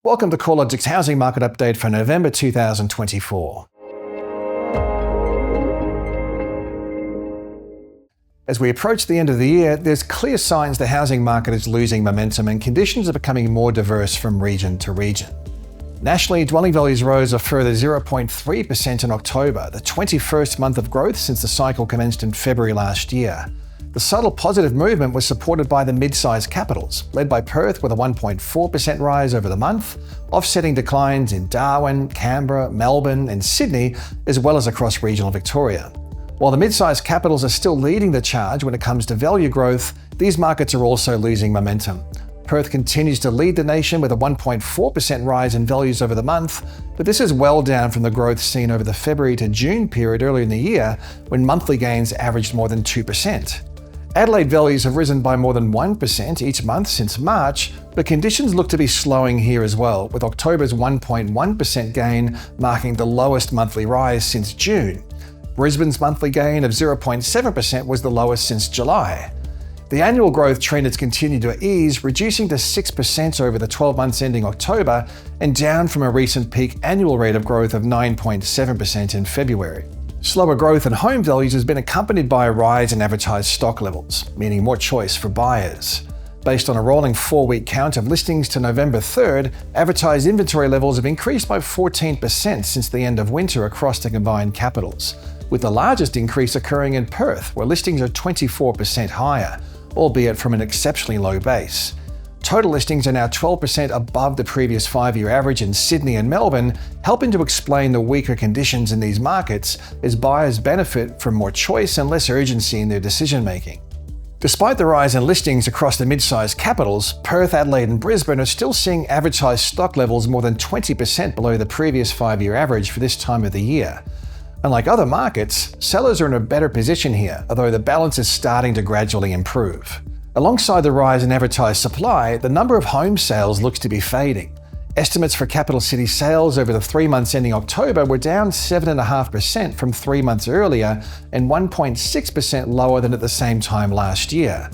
Welcome to CoreLogic's housing market update for November 2024. As we approach the end of the year, there's clear signs the housing market is losing momentum and conditions are becoming more diverse from region to region. Nationally, dwelling values rose a further 0.3% in October, the 21st month of growth since the cycle commenced in February last year. The subtle positive movement was supported by the mid-sized capitals, led by Perth with a 1.4% rise over the month, offsetting declines in Darwin, Canberra, Melbourne and Sydney, as well as across regional Victoria. While the mid-sized capitals are still leading the charge when it comes to value growth, these markets are also losing momentum. Perth continues to lead the nation with a 1.4% rise in values over the month, but this is well down from the growth seen over the February to June period earlier in the year, when monthly gains averaged more than 2%. Adelaide values have risen by more than 1% each month since March, but conditions look to be slowing here as well, with October's 1.1% gain marking the lowest monthly rise since June. Brisbane's monthly gain of 0.7% was the lowest since July. The annual growth trend has continued to ease, reducing to 6% over the 12 months ending October and down from a recent peak annual rate of growth of 9.7% in February. Slower growth in home values has been accompanied by a rise in advertised stock levels, meaning more choice for buyers. Based on a rolling 4-week count of listings to November 3rd, advertised inventory levels have increased by 14% since the end of winter across the combined capitals, with the largest increase occurring in Perth, where listings are 24% higher, albeit from an exceptionally low base. Total listings are now 12% above the previous 5-year average in Sydney and Melbourne, helping to explain the weaker conditions in these markets as buyers benefit from more choice and less urgency in their decision-making. Despite the rise in listings across the mid-sized capitals, Perth, Adelaide and Brisbane are still seeing advertised stock levels more than 20% below the previous 5-year average for this time of the year. Unlike other markets, sellers are in a better position here, although the balance is starting to gradually improve. Alongside the rise in advertised supply, the number of home sales looks to be fading. Estimates for capital city sales over the 3 months ending October were down 7.5% from 3 months earlier and 1.6% lower than at the same time last year.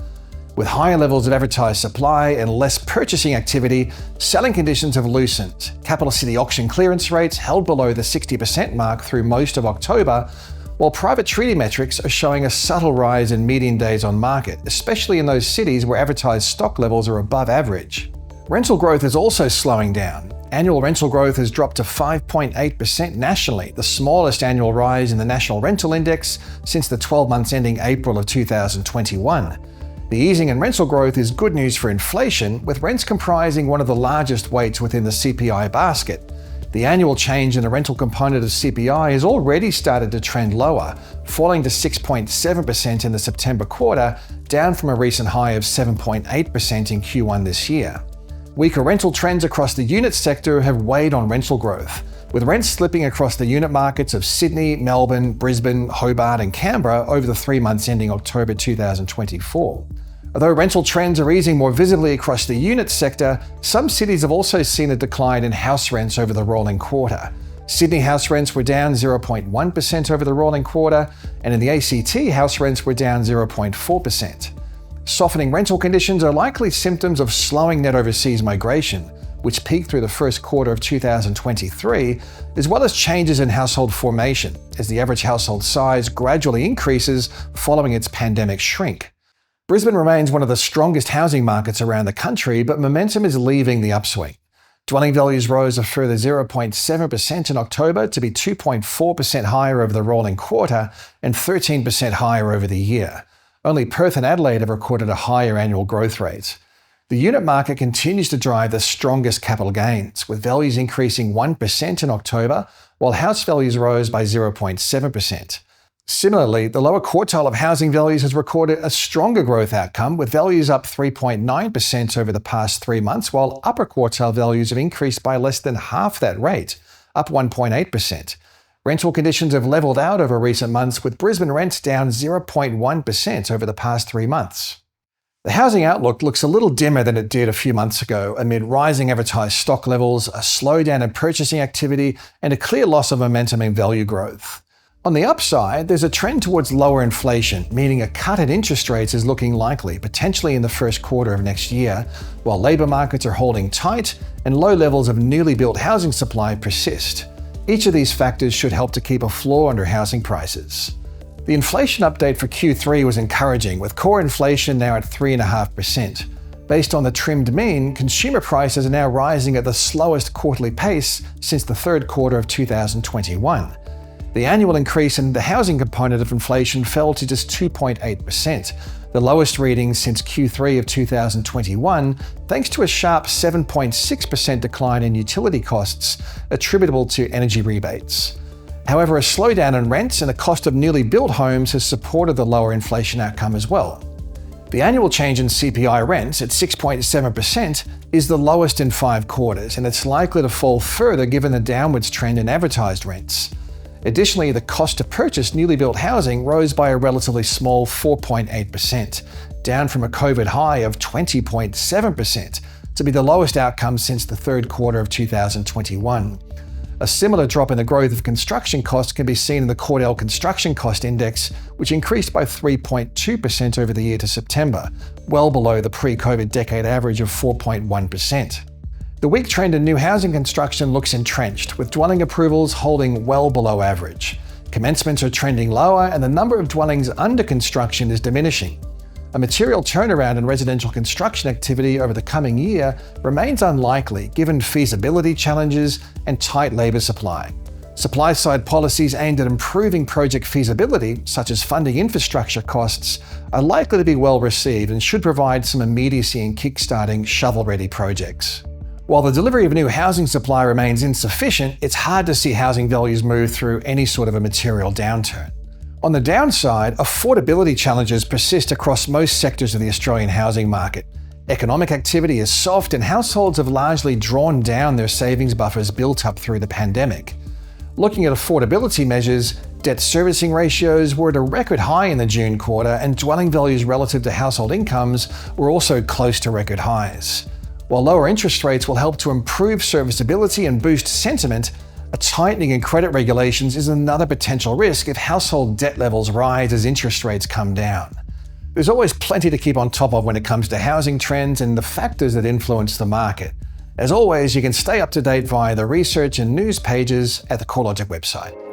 With higher levels of advertised supply and less purchasing activity, selling conditions have loosened. Capital city auction clearance rates held below the 60% mark through most of October, while private treaty metrics are showing a subtle rise in median days on market, especially in those cities where advertised stock levels are above average. Rental growth is also slowing down. Annual rental growth has dropped to 5.8% nationally, the smallest annual rise in the National Rental Index since the 12 months ending April of 2021. The easing in rental growth is good news for inflation, with rents comprising one of the largest weights within the CPI basket. The annual change in the rental component of CPI has already started to trend lower, falling to 6.7% in the September quarter, down from a recent high of 7.8% in Q1 this year. Weaker rental trends across the unit sector have weighed on rental growth, with rents slipping across the unit markets of Sydney, Melbourne, Brisbane, Hobart and Canberra over the 3 months ending October 2024. Although rental trends are easing more visibly across the unit sector, some cities have also seen a decline in house rents over the rolling quarter. Sydney house rents were down 0.1% over the rolling quarter, and in the ACT, house rents were down 0.4%. Softening rental conditions are likely symptoms of slowing net overseas migration, which peaked through the first quarter of 2023, as well as changes in household formation, as the average household size gradually increases following its pandemic shrink. Brisbane remains one of the strongest housing markets around the country, but momentum is leaving the upswing. Dwelling values rose a further 0.7% in October to be 2.4% higher over the rolling quarter and 13% higher over the year. Only Perth and Adelaide have recorded a higher annual growth rate. The unit market continues to drive the strongest capital gains, with values increasing 1% in October, while house values rose by 0.7%. Similarly, the lower quartile of housing values has recorded a stronger growth outcome, with values up 3.9% over the past 3 months, while upper quartile values have increased by less than half that rate, up 1.8%. Rental conditions have leveled out over recent months, with Brisbane rents down 0.1% over the past 3 months. The housing outlook looks a little dimmer than it did a few months ago amid rising advertised stock levels, a slowdown in purchasing activity, and a clear loss of momentum in value growth. On the upside, there's a trend towards lower inflation, meaning a cut in interest rates is looking likely, potentially in the first quarter of next year, while labour markets are holding tight and low levels of newly built housing supply persist. Each of these factors should help to keep a floor under housing prices. The inflation update for Q3 was encouraging, with core inflation now at 3.5%. Based on the trimmed mean, consumer prices are now rising at the slowest quarterly pace since the third quarter of 2021. The annual increase in the housing component of inflation fell to just 2.8%, the lowest reading since Q3 of 2021, thanks to a sharp 7.6% decline in utility costs attributable to energy rebates. However, a slowdown in rents and the cost of newly built homes has supported the lower inflation outcome as well. The annual change in CPI rents at 6.7% is the lowest in 5 quarters, and it's likely to fall further given the downwards trend in advertised rents. Additionally, the cost to purchase newly built housing rose by a relatively small 4.8%, down from a COVID high of 20.7%, to be the lowest outcome since the third quarter of 2021. A similar drop in the growth of construction costs can be seen in the Cordell Construction Cost Index, which increased by 3.2% over the year to September, well below the pre-COVID decade average of 4.1%. The weak trend in new housing construction looks entrenched, with dwelling approvals holding well below average. Commencements are trending lower and the number of dwellings under construction is diminishing. A material turnaround in residential construction activity over the coming year remains unlikely given feasibility challenges and tight labour supply. Supply-side policies aimed at improving project feasibility, such as funding infrastructure costs, are likely to be well received and should provide some immediacy in kickstarting shovel-ready projects. While the delivery of new housing supply remains insufficient, it's hard to see housing values move through any sort of a material downturn. On the downside, affordability challenges persist across most sectors of the Australian housing market. Economic activity is soft and households have largely drawn down their savings buffers built up through the pandemic. Looking at affordability measures, debt servicing ratios were at a record high in the June quarter, and dwelling values relative to household incomes were also close to record highs. While lower interest rates will help to improve serviceability and boost sentiment, a tightening in credit regulations is another potential risk if household debt levels rise as interest rates come down. There's always plenty to keep on top of when it comes to housing trends and the factors that influence the market. As always, you can stay up to date via the research and news pages at the CoreLogic website.